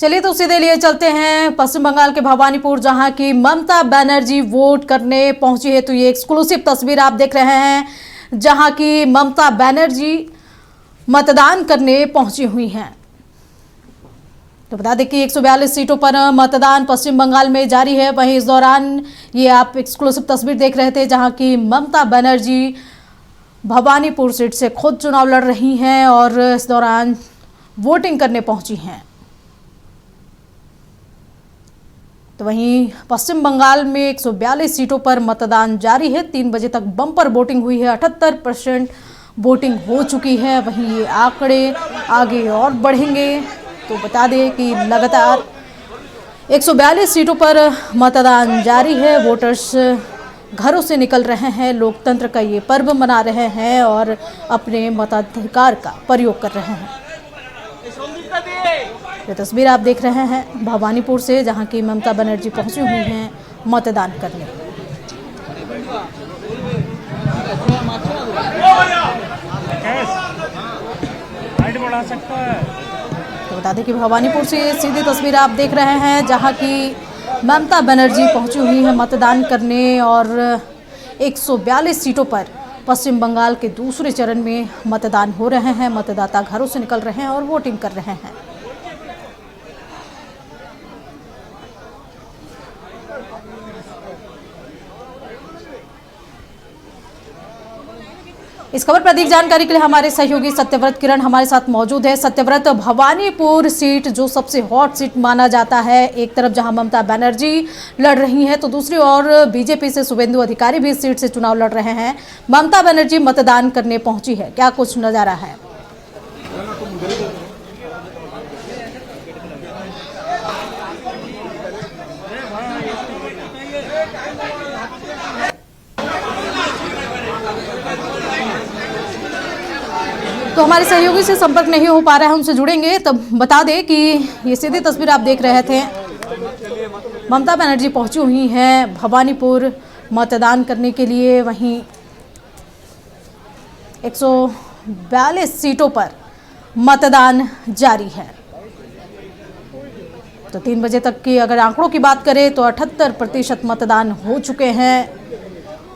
चलिए तो सीधे लिए चलते हैं पश्चिम बंगाल के भवानीपुर, जहां की ममता बनर्जी वोट करने पहुंची है। तो ये एक्सक्लूसिव तस्वीर आप देख रहे हैं, जहां की ममता बनर्जी मतदान करने पहुंची हुई हैं। तो बता दें कि 142 सीटों पर मतदान पश्चिम बंगाल में जारी है। वहीं इस दौरान ये आप एक्सक्लूसिव तस्वीर देख रहे थे, जहां की ममता बनर्जी भवानीपुर सीट से खुद चुनाव लड़ रही हैं और इस दौरान वोटिंग करने पहुंची हैं। तो वहीं पश्चिम बंगाल में 142 सीटों पर मतदान जारी है। 3 बजे तक बम्पर वोटिंग हुई है। 78% वोटिंग हो चुकी है। वहीं ये आंकड़े आगे और बढ़ेंगे। तो बता दें कि लगातार 142 सीटों पर मतदान जारी है। वोटर्स घरों से निकल रहे हैं, लोकतंत्र का ये पर्व मना रहे हैं और अपने मताधिकार का प्रयोग कर रहे हैं। ये तस्वीर आप देख रहे हैं भवानीपुर से, जहां की ममता बनर्जी पहुंची हुई हैं मतदान करने। तो बता दें कि भवानीपुर से सीधी तस्वीर आप देख रहे हैं, जहां की ममता बनर्जी पहुंची हुई है मतदान करने और 142 सीटों पर पश्चिम बंगाल के दूसरे चरण में मतदान हो रहे हैं। मतदाता घरों से निकल रहे हैं और वोटिंग कर रहे हैं। इस खबर पर अधिक जानकारी के लिए हमारे सहयोगी सत्यव्रत किरण हमारे साथ मौजूद है। सत्यव्रत, भवानीपुर सीट जो सबसे हॉट सीट माना जाता है, एक तरफ जहां ममता बनर्जी लड़ रही हैं तो दूसरी ओर बीजेपी से शुभेंदु अधिकारी भी इस सीट से चुनाव लड़ रहे हैं। ममता बनर्जी मतदान करने पहुंची है, क्या कुछ नजारा है? तो हमारे सहयोगी से संपर्क नहीं हो पा रहा है, उनसे जुड़ेंगे। तब बता दें कि ये सीधी तस्वीर आप देख रहे थे, ममता बनर्जी पहुंची हुई हैं भवानीपुर मतदान करने के लिए। वहीं 142 सीटों पर मतदान जारी है। तो 3 बजे तक की अगर आंकड़ों की बात करें तो 78% मतदान हो चुके हैं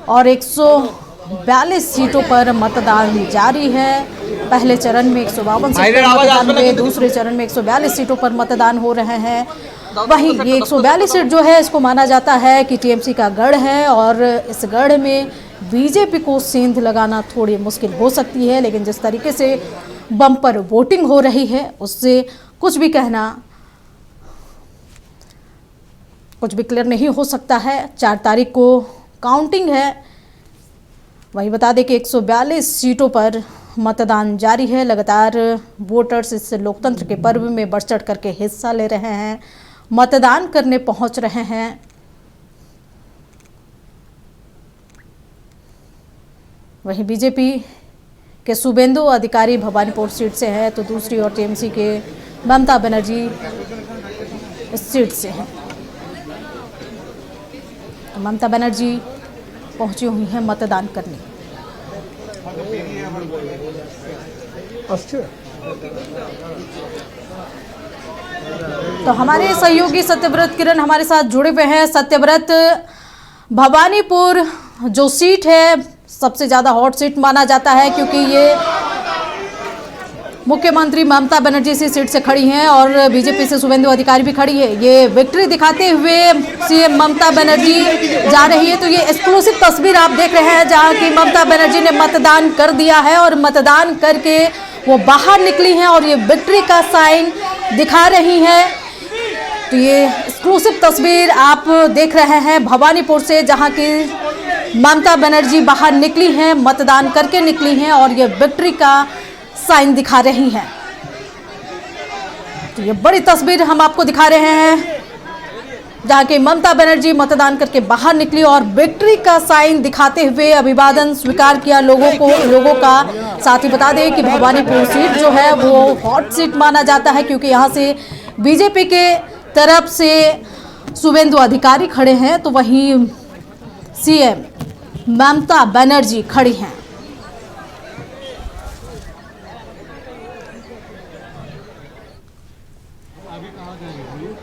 और 142 सीटों पर मतदान जारी है। पहले चरण में 152 सीटों पर मतदान हुए, दूसरे चरण में 142 सीटों पर मतदान हो रहे हैं। वहीं ये 142 सीट जो है, इसको माना जाता है कि टीएमसी का गढ़ है और इस गढ़ में बीजेपी को सेंध लगाना थोड़ी मुश्किल हो सकती है। लेकिन जिस तरीके से बम्पर वोटिंग हो रही है, उससे कुछ भी कहना, कुछ भी क्लियर नहीं हो सकता है। 4 तारीख को काउंटिंग है। वहीं बता दें कि 142 सीटों पर मतदान जारी है। लगातार वोटर्स इस लोकतंत्र के पर्व में बढ़ चढ़ करके हिस्सा ले रहे हैं, मतदान करने पहुंच रहे हैं। वहीं बीजेपी के शुभेंदु अधिकारी भवानीपुर सीट से हैं तो दूसरी ओर टीएमसी के ममता बनर्जी इस सीट से हैं। तो ममता बनर्जी पहुंची हुई हैं मतदान करने। तो हमारे सहयोगी सत्यव्रत किरण हमारे साथ जुड़े हुए हैं। सत्यव्रत, भवानीपुर जो सीट है सबसे ज्यादा हॉट सीट माना जाता है, क्योंकि ये मुख्यमंत्री ममता बनर्जी इसी सीट से खड़ी हैं और बीजेपी से शुभेंदु अधिकारी भी खड़ी है। ये विक्ट्री दिखाते हुए सीएम ममता बनर्जी जा रही है। तो ये एक्सक्लूसिव तस्वीर आप देख रहे हैं, जहां की ममता बनर्जी ने मतदान कर दिया है और मतदान करके वो बाहर निकली हैं और ये विक्ट्री का साइन दिखा रही हैं। तो ये एक्सक्लूसिव तस्वीर आप देख रहे हैं भवानीपुर से, जहां की ममता बनर्जी बाहर निकली हैं, मतदान करके निकली हैं और ये विक्ट्री का साइन दिखा रही हैं। तो ये बड़ी तस्वीर हम आपको दिखा रहे हैं, जहां की ममता बनर्जी मतदान करके बाहर निकली और विक्ट्री का साइन दिखाते हुए अभिवादन स्वीकार किया लोगों का। साथ ही बता दें कि भवानीपुर सीट जो है वो हॉट सीट माना जाता है, क्योंकि यहां से बीजेपी के तरफ से शुभेंदु अधिकारी खड़े हैं तो वहीं सीएम ममता बनर्जी खड़ी हैं।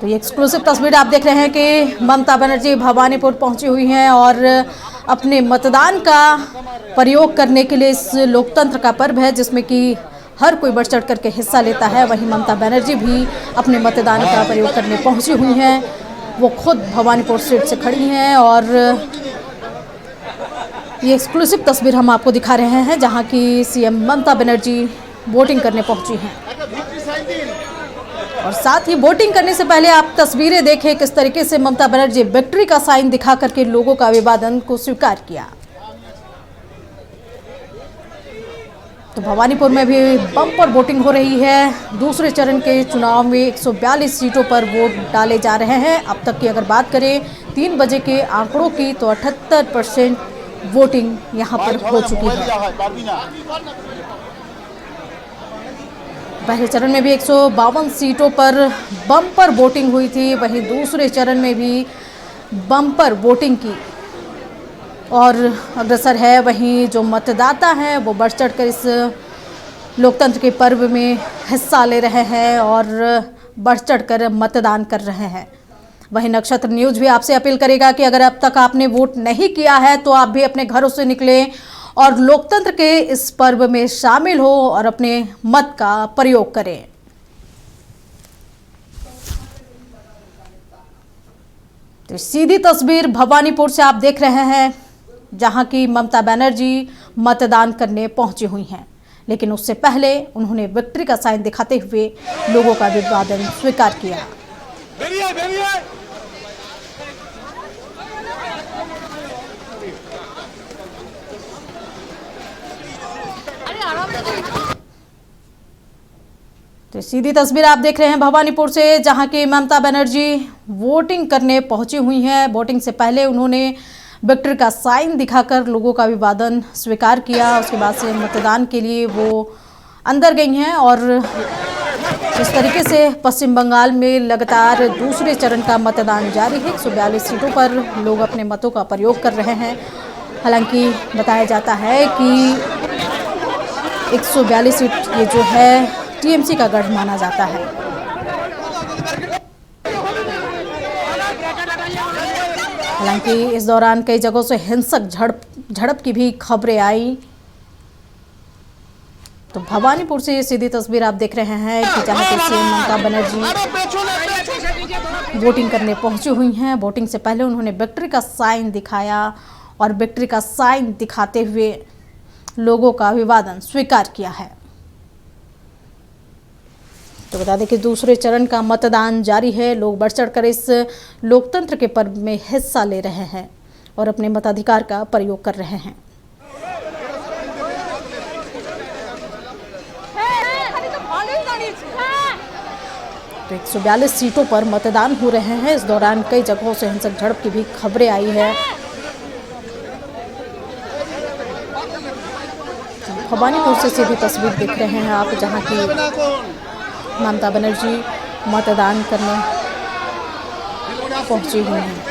तो ये एक्सक्लूसिव तस्वीर आप देख रहे हैं कि ममता बनर्जी भवानीपुर पहुंची हुई हैं और अपने मतदान का प्रयोग करने के लिए, इस लोकतंत्र का पर्व है जिसमें कि हर कोई बढ़ चढ़ करके हिस्सा लेता है, वहीं ममता बनर्जी भी अपने मतदान का प्रयोग करने पहुंची हुई हैं। वो खुद भवानीपुर सीट से खड़ी हैं और ये एक्सक्लूसिव तस्वीर हम आपको दिखा रहे हैं जहां की सीएम ममता बनर्जी वोटिंग करने पहुंची हैं। और साथ ही वोटिंग करने से पहले आप तस्वीरें देखें किस तरीके से ममता बनर्जी विक्ट्री का साइन दिखा करके लोगों का अभिवादन को स्वीकार किया। तो भवानीपुर में भी बम्पर वोटिंग हो रही है। दूसरे चरण के चुनाव में 142 सीटों पर वोट डाले जा रहे हैं। अब तक की अगर बात करें 3 बजे के आंकड़ों की तो 78% वोटिंग यहां पर हो चुकी है। पहले चरण में भी 152 सीटों पर बम्पर वोटिंग हुई थी, वहीं दूसरे चरण में भी बम्पर वोटिंग की और अग्रसर है। वहीं जो मतदाता हैं वो बढ़ चढ़कर इस लोकतंत्र के पर्व में हिस्सा ले रहे हैं और बढ़ चढ़कर मतदान कर रहे हैं। वहीं नक्षत्र न्यूज़ भी आपसे अपील करेगा कि अगर अब तक आपने वोट नहीं किया है तो आप भी अपने घरों से निकलें और लोकतंत्र के इस पर्व में शामिल हो और अपने मत का प्रयोग करें। तो सीधी तस्वीर भवानीपुर से आप देख रहे हैं जहां की ममता बनर्जी मतदान करने पहुंची हुई हैं, लेकिन उससे पहले उन्होंने विक्ट्री का साइन दिखाते हुए लोगों का अभिवादन स्वीकार किया। तो सीधी तस्वीर आप देख रहे हैं भवानीपुर से जहां की ममता बनर्जी वोटिंग करने पहुंची हुई हैं। वोटिंग से पहले उन्होंने विक्ट्री का साइन दिखाकर लोगों का अभिवादन स्वीकार किया। उसके बाद से मतदान के लिए वो अंदर गई हैं और इस तरीके से पश्चिम बंगाल में लगातार दूसरे चरण का मतदान जारी है। 142 सीटों पर लोग अपने मतों का प्रयोग कर रहे हैं। हालांकि बताया जाता है कि 142 सीट ये जो है टीएमसी का गढ़ माना जाता है। हालांकि इस दौरान कई जगहों से हिंसक झड़प की भी खबरें आई। तो भवानीपुर से ये सीधी तस्वीर आप देख रहे हैं कि जहां पर सीएम ममता बनर्जी वोटिंग करने पहुंची हुई हैं। वोटिंग से पहले उन्होंने विक्ट्री का साइन दिखाया और विक्ट्री का साइन दिखाते हुए लोगों का अभिवादन स्वीकार किया है। तो बता दें कि दूसरे चरण का मतदान जारी है। लोग बढ़ चढ़कर इस लोकतंत्र के पर्व में हिस्सा ले रहे हैं और अपने मताधिकार का प्रयोग कर रहे हैं। तो 142 सीटों पर मतदान हो रहे हैं। इस दौरान कई जगहों से हिंसक झड़प की भी खबरें आई है। भवानीपुर से सीधी तस्वीर देख रहे हैं आप जहां की ममता बनर्जी मतदान करने पहुंची हुई हैं।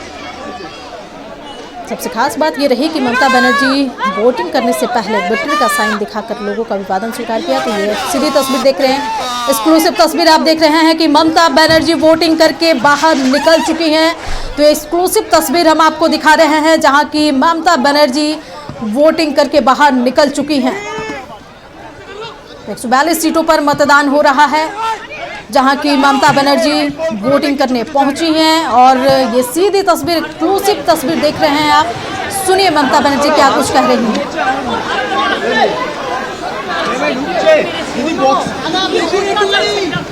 सबसे खास बात ये रही कि ममता बनर्जी वोटिंग करने से पहले विक्ट्री का साइन दिखाकर लोगों का अभिवादन स्वीकार किया। तो ये सीधी तस्वीर देख रहे हैं, एक्सक्लूसिव तस्वीर आप देख रहे हैं कि ममता बनर्जी वोटिंग करके बाहर निकल चुकी हैं। तो एक्सक्लूसिव तस्वीर हम आपको दिखा रहे हैं जहां की ममता बनर्जी वोटिंग करके बाहर निकल चुकी हैं। 142 सीटों पर मतदान हो रहा है जहां की ममता बनर्जी वोटिंग करने पहुंची हैं और ये सीधी तस्वीर, एक्सक्लूसिव तस्वीर देख रहे हैं आप। सुनिए ममता बनर्जी क्या कुछ कह रही हैं।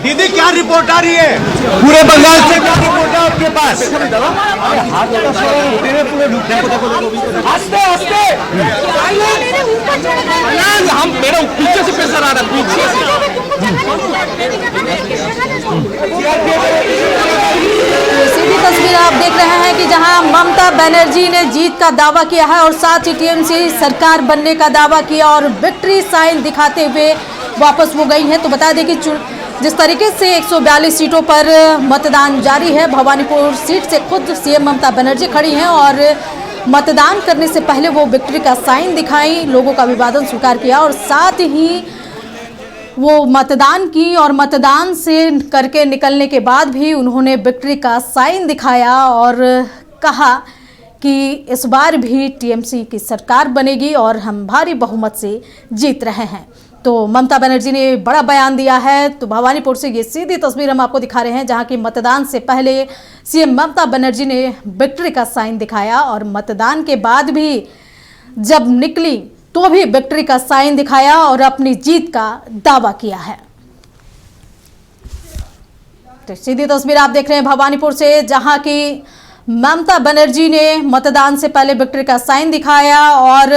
दीदी क्या रिपोर्ट आ रही है पूरे बंगाल से? क्या रिपोर्ट है आपके पास? हंसते हंसते हम मेरा पीछे से प्रेशर आ रहा है, पीछे से। सीधी तस्वीर आप देख रहे हैं कि जहां ममता बनर्जी ने जीत का दावा किया है और साथ ही टीएमसी सरकार बनने का दावा किया और विक्ट्री साइन दिखाते हुए वापस वो गई हैं। तो बता दें कि जिस तरीके से 142 सीटों पर मतदान जारी है, भवानीपुर सीट से खुद सीएम ममता बनर्जी खड़ी हैं और मतदान करने से पहले वो विक्ट्री का साइन दिखाई, लोगों का अभिवादन स्वीकार किया और साथ ही वो मतदान की और मतदान से करके निकलने के बाद भी उन्होंने विक्ट्री का साइन दिखाया और कहा कि इस बार भी टीएमसी की सरकार बनेगी और हम भारी बहुमत से जीत रहे हैं। तो ममता बनर्जी ने बड़ा बयान दिया है। तो भवानीपुर से ये सीधी तस्वीर हम आपको दिखा रहे हैं, जहां की मतदान से पहले सीएम ममता बनर्जी ने विक्ट्री का साइन दिखाया और मतदान के बाद भी जब निकली तो भी विक्ट्री का साइन दिखाया और अपनी जीत का दावा किया है। तो सीधी तस्वीर आप देख रहे हैं भवानीपुर से, जहां की ममता बनर्जी ने मतदान से पहले विक्ट्री का साइन दिखाया और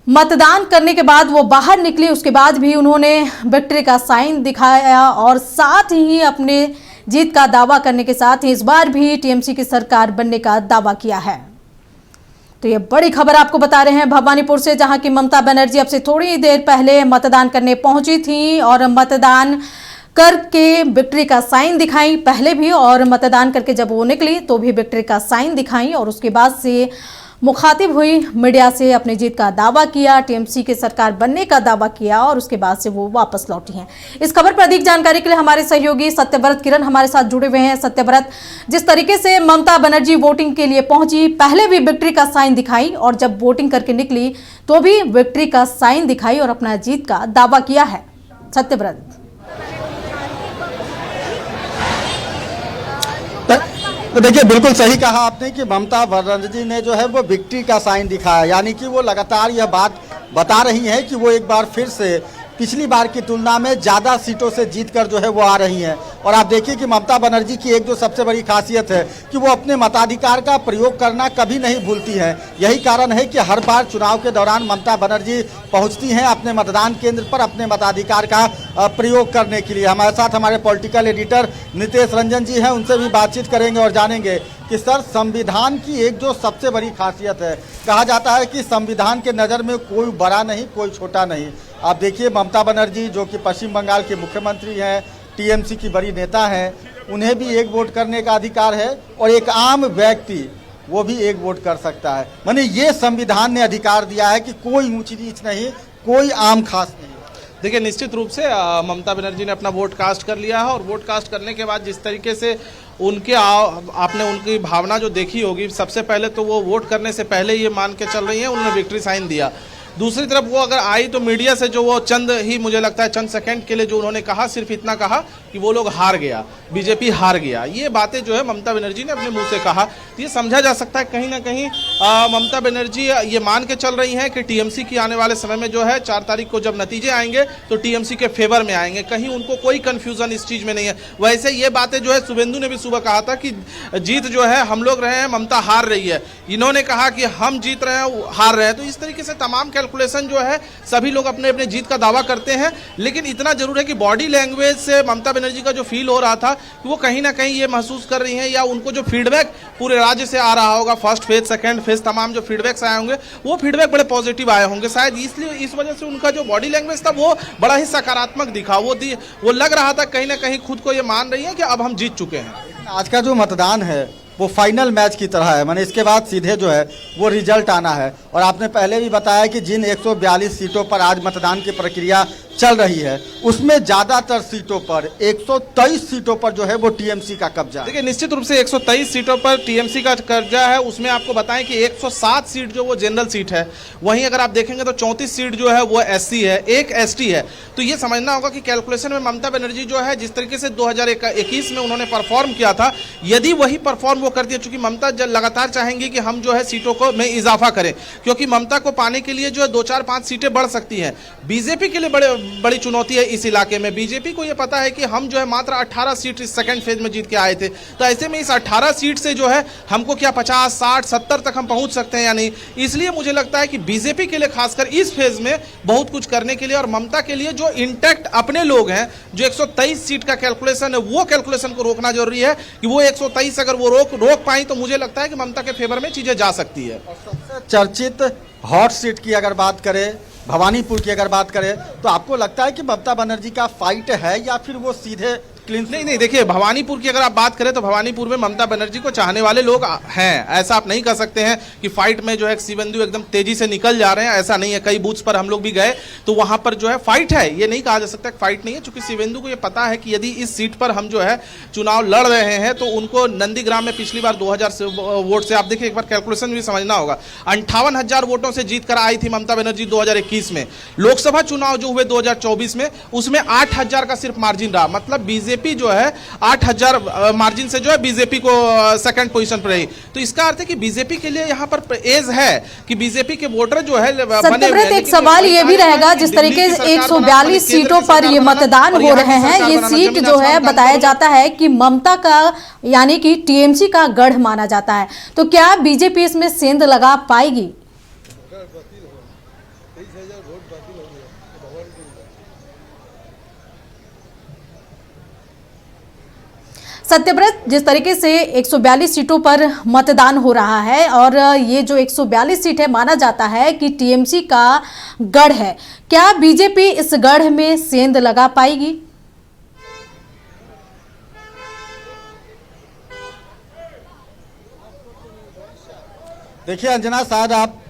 मतदान करने के बाद वो बाहर निकली, उसके बाद भी उन्होंने विक्ट्री का साइन दिखाया और साथ ही अपने जीत का दावा करने के साथ ही इस बार भी टीएमसी की सरकार बनने का दावा किया है। तो ये बड़ी खबर आपको बता रहे हैं भवानीपुर से, जहां की ममता बनर्जी अब से थोड़ी देर पहले मतदान करने पहुंची थी और मतदान करके विक्ट्री का साइन दिखाई पहले भी, और मतदान करके जब वो निकली तो भी विक्ट्री का साइन दिखाई और उसके बाद से मुखातिब हुई मीडिया से, अपनी जीत का दावा किया, टीएमसी की सरकार बनने का दावा किया और उसके बाद से वो वापस लौटी हैं। इस खबर पर अधिक जानकारी के लिए हमारे सहयोगी सत्यव्रत किरण हमारे साथ जुड़े हुए हैं। सत्यव्रत, जिस तरीके से ममता बनर्जी वोटिंग के लिए पहुंची, पहले भी विक्ट्री का साइन दिखाई और जब वोटिंग करके निकली तो भी विक्ट्री का साइन दिखाई और अपना जीत का दावा किया है। सत्यव्रत, तो देखिए, बिल्कुल सही कहा आपने कि ममता बनर्जी ने जो है वो विक्ट्री का साइन दिखाया, यानी कि वो लगातार यह बात बता रही हैं कि वो एक बार फिर से पिछली बार की तुलना में ज़्यादा सीटों से जीतकर जो है वो आ रही हैं। और आप देखिए कि ममता बनर्जी की एक जो सबसे बड़ी खासियत है कि वो अपने मताधिकार का प्रयोग करना कभी नहीं भूलती हैं। यही कारण है कि हर बार चुनाव के दौरान ममता बनर्जी पहुंचती हैं अपने मतदान केंद्र पर अपने मताधिकार का प्रयोग करने के लिए। हमारे साथ हमारे पॉलिटिकल एडिटर नितेश रंजन जी हैं, उनसे भी बातचीत करेंगे और जानेंगे कि सर, संविधान की एक जो सबसे बड़ी खासियत है, कहा जाता है कि संविधान के नज़र में कोई बड़ा नहीं, कोई छोटा नहीं। आप देखिए, ममता बनर्जी जो कि पश्चिम बंगाल के मुख्यमंत्री हैं, टीएमसी की बड़ी नेता हैं, उन्हें भी एक वोट करने का अधिकार है और एक आम व्यक्ति वो भी एक वोट कर सकता है। माने ये संविधान ने अधिकार दिया है कि कोई ऊंची नीच नहीं, कोई आम खास नहीं। देखिए, निश्चित रूप से ममता बनर्जी ने अपना वोट कास्ट कर लिया है और वोट कास्ट करने के बाद जिस तरीके से आपने उनकी भावना जो देखी होगी, सबसे पहले तो वो वोट करने से पहले ये मान के चल रही हैं उन्होंने विक्ट्री साइन दिया। दूसरी तरफ वो अगर आई तो मीडिया से जो वो चंद ही, मुझे लगता है चंद सेकंड के लिए जो उन्होंने कहा, सिर्फ इतना कहा कि वो लोग हार गया, बीजेपी हार गया। ये बातें जो है ममता बनर्जी ने अपने मुंह से कहा। तो ये समझा जा सकता है कहीं ना कहीं ममता बनर्जी ये मान के चल रही हैं कि टीएमसी की आने वाले समय में जो है 4 तारीख को जब नतीजे आएंगे तो टीएमसी के फेवर में आएंगे। कहीं उनको कोई कंफ्यूजन इस चीज में नहीं है। वैसे ये बातें जो है शुभेंदु ने भी सुबह कहा था कि जीत जो है हम लोग रहे हैं, ममता हार रही है। इन्होंने कहा कि हम जीत रहे हैं, हार रहे हैं। तो इस तरीके से तमाम कैलकुलेशन जो है सभी लोग अपने अपने जीत का दावा करते हैं। लेकिन इतना जरूर है कि बॉडी लैंग्वेज से ममता बनर्जी का जो फील हो रहा था कि वो कहीं ना कहीं ये महसूस कर रही हैं, या उनको जो फीडबैक पूरे राज्य से आ रहा होगा, फर्स्ट फेज, सेकंड फेज, तमाम जो फीडबैक्स आए होंगे वो फीडबैक बड़े पॉजिटिव आए होंगे। शायद इसलिए इस वजह से उनका जो बॉडी लैंग्वेज था वो बड़ा ही सकारात्मक दिखा। वो लग रहा था कहीं ना कहीं खुद को ये मान रही है कि अब हम जीत चुके हैं। आज का जो मतदान है वो फाइनल मैच की तरह है, माने इसके बाद सीधे जो है वो रिजल्ट आना है। और आपने पहले भी बताया कि जिन 142 सीटों पर आज मतदान की प्रक्रिया चल रही है उसमें ज़्यादातर सीटों पर 123 सीटों पर जो है वो टीएमसी का कब्जा है। देखिए, निश्चित रूप से 123 सीटों पर टीएमसी का कब्जा है। उसमें आपको बताएं कि 107 सीट जो वो जनरल सीट है, वहीं अगर आप देखेंगे तो 34 सीट जो है वो एससी है, 1 एसटी है। तो ये समझना होगा कि कैलकुलेशन में ममता बनर्जी जो है जिस तरीके से 2021 में उन्होंने परफॉर्म किया था, यदि वही परफॉर्म वो करती है, चूंकि ममता लगातार चाहेंगी कि हम जो है सीटों को में इजाफा करें, क्योंकि ममता को पाने के लिए जो है 2, 4, 5 सीटें बढ़ सकती हैं। बीजेपी के लिए बड़ी चुनौती है इस इलाके में। बीजेपी को यह पता है कि हम जो है मात्र 18 सीट इस सेकंड फेज में जीत के आए थे, तो ऐसे में इस 18 सीट से जो है हमको क्या 50, 60, 70 तक हम पहुंच सकते हैं या नहीं। इसलिए मुझे लगता है कि बीजेपी के लिए खासकर इस फेज में बहुत कुछ करने के लिए, और ममता के लिए जो इंटैक्ट अपने लोग हैं, जो 123 सीट का कैलकुलेशन है, वो कैलकुलेशन को रोकना जरूरी है कि वो 123 अगर वो रोक पाई तो मुझे लगता है कि ममता के फेवर में चीजें जा सकती है। सबसे चर्चित हॉट सीट की अगर बात करें, भवानीपुर की अगर बात करें, तो आपको लगता है कि ममता बनर्जी का फाइट है या फिर वो सीधे क्लीन। नहीं, देखिए भवानीपुर की अगर आप बात करें तो भवानीपुर में ममता बनर्जी को चाहने वाले लोग हैं, ऐसा आप नहीं कह सकते हैं कि फाइट में जो है शिवेंदु एकदम तेजी से निकल जा रहे हैं, ऐसा नहीं है। कई बूथ्स पर हम लोग भी गए तो वहां पर जो है फाइट है, ये नहीं कहा जा सकता फाइट नहीं है, क्योंकि शिवेंदु को ये पता है कि यदि इस सीट पर हम जो है चुनाव लड़ रहे हैं तो उनको नंदीग्राम में पिछली बार 2000 वोट से, आप देखिए एक बार कैलकुलेशन भी समझना होगा, 58,000 वोटों से जीत कर आई थी ममता बनर्जी 2021 में। लोकसभा चुनाव जो हुए 2024 में उसमें 8,000 का सिर्फ मार्जिन रहा, मतलब बीजेपी जो है 8,000 मार्जिन से जो है बीजेपी को सेकंड पोजीशन पर रही। तो इसका अर्थ है कि बीजेपी के लिए यहाँ पर एज है कि बीजेपी के वोटर जो है सत्यव्रत, एक सवाल ये भी रहेगा, जिस तरीके से 142 सीटों पर ये मतदान हो रहे हैं, ये सीट जो है बताया जाता है कि ममता का यानी कि टीएमसी का गढ़ माना जाता है, तो क्या बीजेपी इसमें सेंध लगा पाएगी? सत्यव्रत, जिस तरीके से 142 सीटों पर मतदान हो रहा है और ये जो 142 सीट है माना जाता है कि टीएमसी का गढ़ है, क्या बीजेपी इस गढ़ में सेंध लगा पाएगी? देखिए अंजना, शायद आप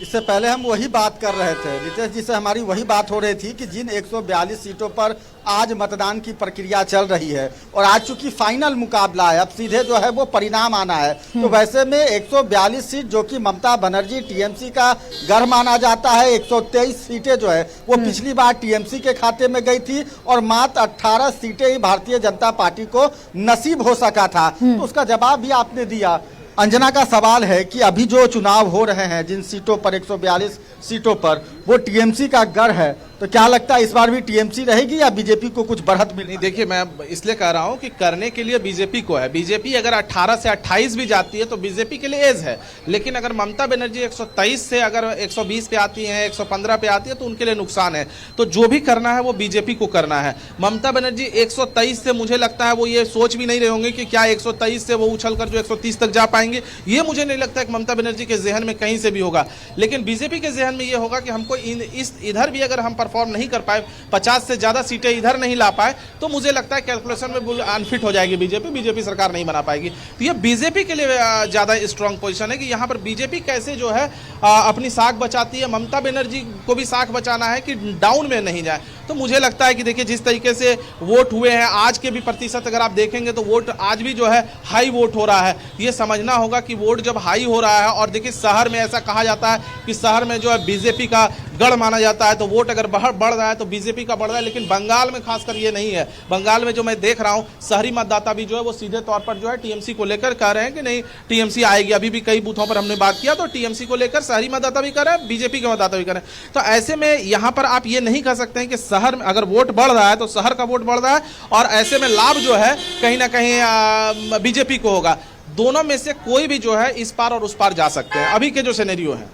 इससे पहले हम वही बात कर रहे थे, नितेश जी से हमारी वही बात हो रही थी कि जिन 142 सीटों पर आज मतदान की प्रक्रिया चल रही है और आज चूंकि फाइनल मुकाबला है, अब सीधे जो है वो परिणाम आना है, तो वैसे में 142 सीट जो कि ममता बनर्जी टीएमसी का गढ़ माना जाता है, 123 सीटें जो है वो पिछली बार टीएमसी के खाते में गई थी और मात्र 18 सीटें ही भारतीय जनता पार्टी को नसीब हो सका था। तो उसका जवाब भी आपने दिया। अंजना का सवाल है कि अभी जो चुनाव हो रहे हैं जिन सीटों पर 142 सीटों पर वो टीएमसी का गढ़ है, तो क्या लगता है इस बार भी टीएमसी रहेगी या बीजेपी को कुछ बढ़त मिलेगी? देखिए मैं इसलिए कह रहा हूं कि करने के लिए बीजेपी को है। बीजेपी अगर 18 से 28 भी जाती है तो बीजेपी के लिए एज है, लेकिन अगर ममता बनर्जी 123 से अगर 120 पे आती है, 115 पे आती है तो उनके लिए नुकसान है। तो जो भी करना है वो बीजेपी को करना है। ममता बनर्जी 123 से मुझे लगता है वो ये सोच भी नहीं रहे होंगे कि क्या 123 से वो उछल कर जो 130 तक जा पाएंगे, ये मुझे नहीं लगता कि ममता बनर्जी के जहन में कहीं से भी होगा। लेकिन बीजेपी के जहन में ये होगा कि हमको इधर भी अगर हम परफॉर्म नहीं कर पाए, 50 से ज्यादा सीटें इधर नहीं ला पाए, तो मुझे लगता है कैलकुलेशन में अनफिट हो जाएगी बीजेपी सरकार नहीं बना पाएगी। तो ये बीजेपी के लिए ज्यादा स्ट्रांग पोजीशन है कि यहाँ पर बीजेपी कैसे जो है अपनी साख बचाती है। ममता बनर्जी को भी साख बचाना है कि डाउन में नहीं जाए। तो मुझे लगता है कि देखिए जिस तरीके से वोट हुए हैं, आज के भी प्रतिशत अगर आप देखेंगे तो वोट आज भी जो है हाई वोट हो रहा है। ये समझना होगा कि वोट जब हाई हो रहा है, और देखिए शहर में ऐसा कहा जाता है कि शहर में जो है बीजेपी का गढ़ माना जाता है, तो वोट अगर बढ़ रहा है तो बीजेपी का बढ़ रहा है। लेकिन बंगाल में खासकर ये नहीं है। बंगाल में जो मैं देख रहा हूँ, शहरी मतदाता भी जो है वो सीधे तौर पर जो है टीएमसी को लेकर कह रहे हैं कि नहीं टीएमसी आएगी। अभी भी कई बूथों पर हमने बात किया तो टीएमसी को लेकर शहरी मतदाता भी कर रहे हैं, बीजेपी के मतदाता भी कर रहे हैं। तो ऐसे में यहाँ पर आप ये नहीं कह सकते हैं कि शहर में अगर वोट बढ़ रहा है तो शहर का वोट बढ़ रहा है, और ऐसे में लाभ जो है कहीं ना कहीं बीजेपी को होगा। दोनों में से कोई भी जो है इस पार और उस पार जा सकते हैं अभी के जो सिनेरियो है।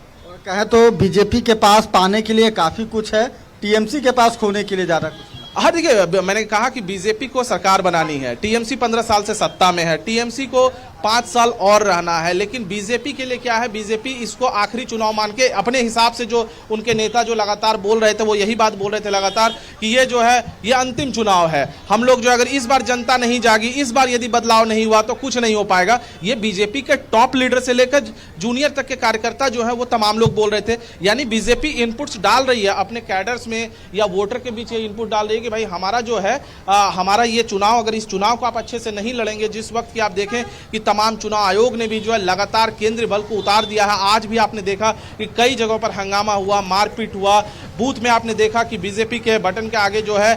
कहें तो बीजेपी के पास पाने के लिए काफी कुछ है, टीएमसी के पास खोने के लिए ज्यादा कुछ। हाँ देखिए, मैंने कहा कि बीजेपी को सरकार बनानी है, टीएमसी 15 साल से सत्ता में है, टीएमसी को 5 साल और रहना है। लेकिन बीजेपी के लिए क्या है, बीजेपी इसको आखिरी चुनाव मान के अपने हिसाब से, जो उनके नेता जो लगातार बोल रहे थे वो यही बात बोल रहे थे लगातार कि ये जो है ये अंतिम चुनाव है। हम लोग जो अगर इस बार जनता नहीं जागी, इस बार यदि बदलाव नहीं हुआ तो कुछ नहीं हो पाएगा। ये बीजेपी के टॉप लीडर से लेकर जूनियर तक के कार्यकर्ता जो है वो तमाम लोग बोल रहे थे। यानी बीजेपी इनपुट्स डाल रही है अपने कैडर्स में या वोटर के बीच, ये इनपुट डाल रही है कि भाई हमारा जो है हमारा ये चुनाव, अगर इस चुनाव को आप अच्छे से नहीं लड़ेंगे, जिस वक्त की आप देखें कि तमाम चुनाव आयोग ने भी जो है लगातार केंद्रीय बल को उतार दिया है। आज भी आपने देखा कि कई जगहों पर हंगामा हुआ, मारपीट हुआ, बूथ में आपने देखा कि बीजेपी के बटन के आगे जो है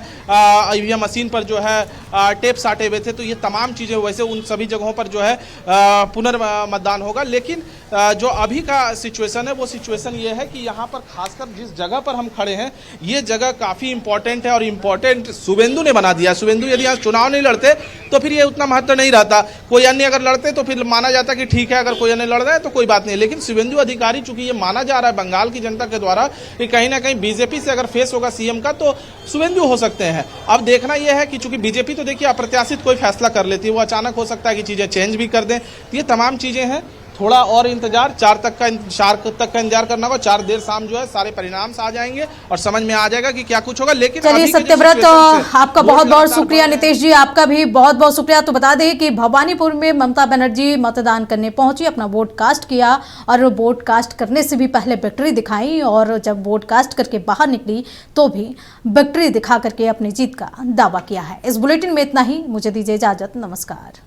ईवीएम मशीन पर जो है टेप साटे हुए थे। तो ये तमाम चीज़ें, वैसे उन सभी जगहों पर जो है पुनर्मतदान होगा। लेकिन जो अभी का सिचुएशन है वो सिचुएशन ये है कि यहाँ पर खासकर जिस जगह पर हम खड़े हैं ये जगह काफ़ी इंपॉर्टेंट है, और इम्पॉर्टेंट शुभेंदु ने बना दिया। शुभेंदु यदि यहाँ चुनाव नहीं लड़ते तो फिर ये उतना महत्व नहीं रहता। कोई अन्य अगर लड़ते तो फिर माना जाता कि ठीक है, अगर कोई अन्य लड़ रहा है तो कोई बात नहीं। लेकिन शुभेंदु अधिकारी, चूंकि ये माना जा रहा है बंगाल की जनता के द्वारा कि कहीं ना कहीं बीजेपी से अगर फेस होगा सीएम का तो शुभेंदु हो सकते हैं। अब देखना यह है कि चूंकि बीजेपी तो देखिए अप्रत्याशित कोई फैसला कर लेती है, वो अचानक हो सकता है कि चीज़ें चेंज भी कर दें। तो ये तमाम चीज़ें हैं थोड़ा और इंतजार 4 तक का इंतजार करना होगा। 4 देर शाम जो है सारे परिणाम आ जाएंगे और समझ में आ जाएगा कि क्या कुछ होगा। लेकिन चलिए सत्यव्रत, आपका बहुत बहुत शुक्रिया। नीतीश जी आपका भी बहुत बहुत शुक्रिया। तो बता दें कि भवानीपुर में ममता बनर्जी मतदान करने पहुंची, अपना वोट कास्ट किया और वोट कास्ट करने से भी पहले विक्ट्री दिखाई, और जब वोट कास्ट करके बाहर निकली तो भी विक्ट्री दिखा करके अपनी जीत का दावा किया है। इस बुलेटिन में इतना ही, मुझे दीजिए इजाजत, नमस्कार।